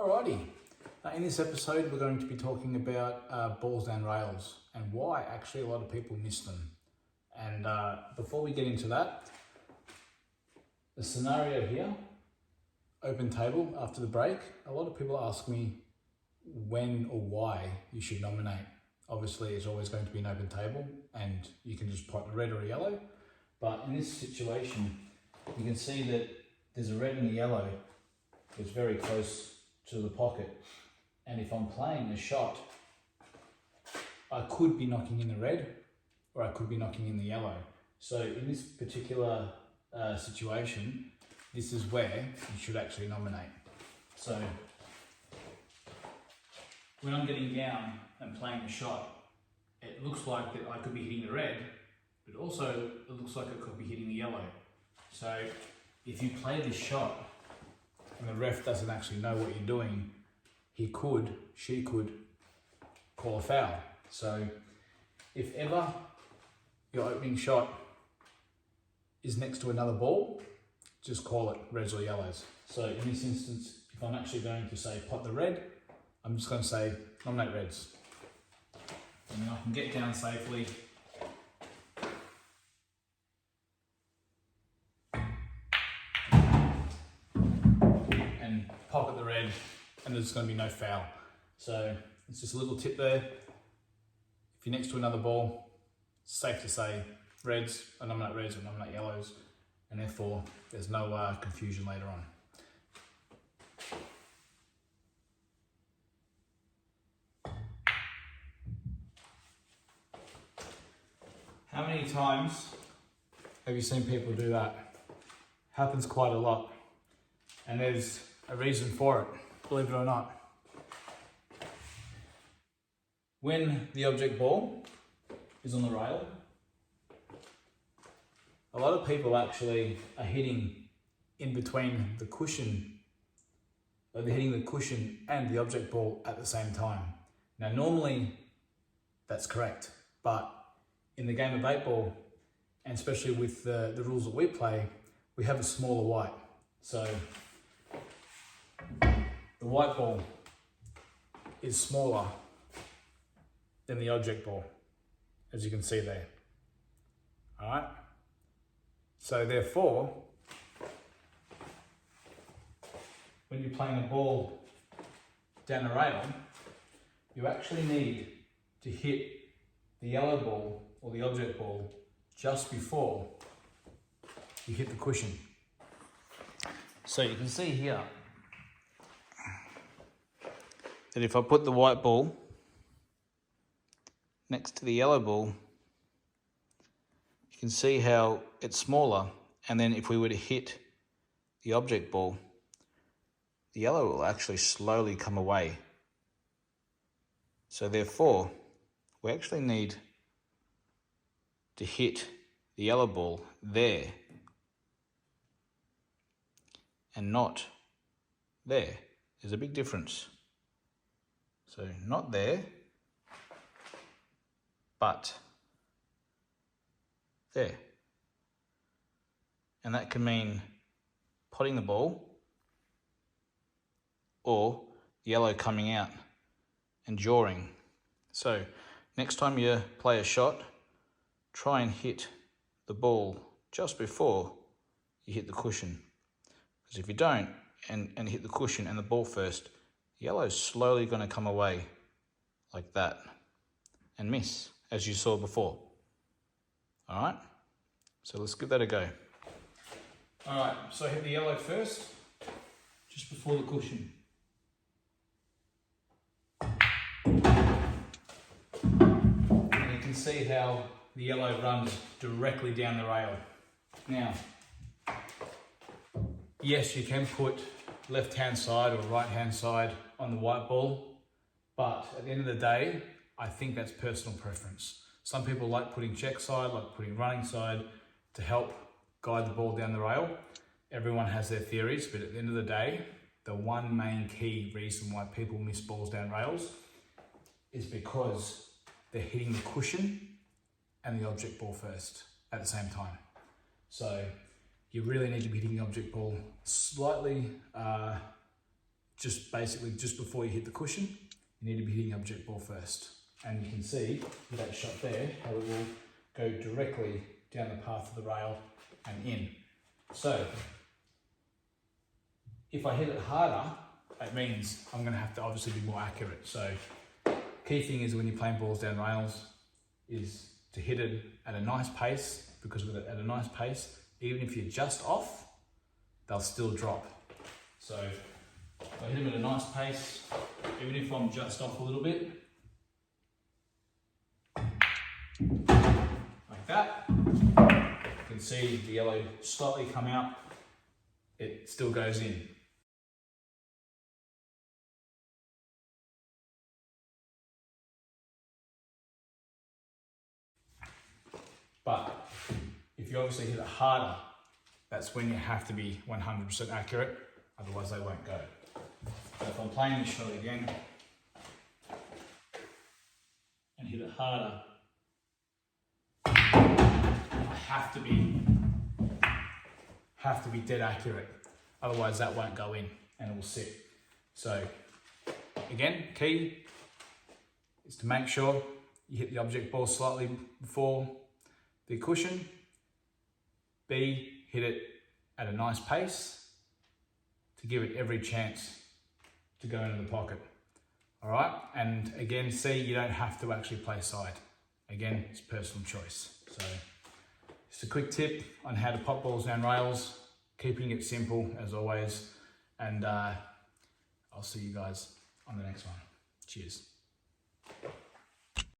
Alrighty, in this episode we're going to be talking about balls down rails and why actually a lot of people miss them. And before we get into that, the scenario here, open table after the break, a lot of people ask me when or why you should nominate. Obviously it's always going to be an open table and you can just pot a red or a yellow, but in this situation you can see that there's a red and a yellow that's very close to the pocket, and if I'm playing a shot I could be knocking in the red or I could be knocking in the yellow. So in this particular situation, this is where you should actually nominate. So when I'm getting down and playing a shot, it looks like that I could be hitting the red, but also it looks like it could be hitting the yellow. So if you play this shot and the ref doesn't actually know what you're doing, she could call a foul. So if ever your opening shot is next to another ball, just call it reds or yellows. So in this instance, if I'm actually going to say pot the red, I'm just going to say nominate reds. And then I can get down safely. And pocket the red, and there's going to be no foul. So it's just a little tip there. If you're next to another ball, it's safe to say reds, I nominate reds or nominate yellows, and therefore there's no confusion later on. How many times have you seen people do that? Happens quite a lot, and there's a reason for it, believe it or not. When the object ball is on the rail, a lot of people actually are hitting in between the cushion, or they're hitting the cushion and the object ball at the same time. Now normally that's correct, but in the game of 8-ball, and especially with the rules that we play, we have a smaller white. So the white ball is smaller than the object ball, as you can see there. All right. So therefore, when you're playing a ball down a rail, you actually need to hit the yellow ball or the object ball just before you hit the cushion. So you can see here that if I put the white ball next to the yellow ball, you can see how it's smaller, and then if we were to hit the object ball, the yellow will actually slowly come away. So therefore, we actually need to hit the yellow ball there and not there. There's a big difference. So not there, but there. And that can mean potting the ball or yellow coming out and drawing. So next time you play a shot, try and hit the ball just before you hit the cushion. Because if you don't and hit the cushion and the ball first, yellow's slowly going to come away like that and miss, as you saw before. All right, so let's give that a go. All right, so hit the yellow first, just before the cushion. And you can see how the yellow runs directly down the rail. Now, yes, you can put left-hand side or right-hand side on the white ball, but at the end of the day, I think that's personal preference. Some people like putting check side, like putting running side to help guide the ball down the rail. Everyone has their theories, but at the end of the day, the one main key reason why people miss balls down rails is because they're hitting the cushion and the object ball first at the same time. So you really need to be hitting the object ball slightly basically just before you hit the cushion, you need to be hitting the object ball first. And you can see with that shot there how it will go directly down the path of the rail and in. So if I hit it harder, it means I'm going to have to obviously be more accurate. So key thing is when you're playing balls down rails is to hit it at a nice pace, because with it at a nice pace, even if you're just off, they'll still drop. So if I hit them at a nice pace, even if I'm just off a little bit, like that, you can see the yellow slightly come out, it still goes in. But if you obviously hit it harder, that's when you have to be 100% accurate, otherwise they won't go. So if I'm playing this shot again and hit it harder, I have to be dead accurate, otherwise that won't go in and it will sit. So again, key is to make sure you hit the object ball slightly before the cushion. B, hit it at a nice pace to give it every chance to go into the pocket. All right, and again, C, you don't have to actually play side. Again, it's personal choice. So just a quick tip on how to pop balls down rails, keeping it simple as always, and I'll see you guys on the next one. Cheers.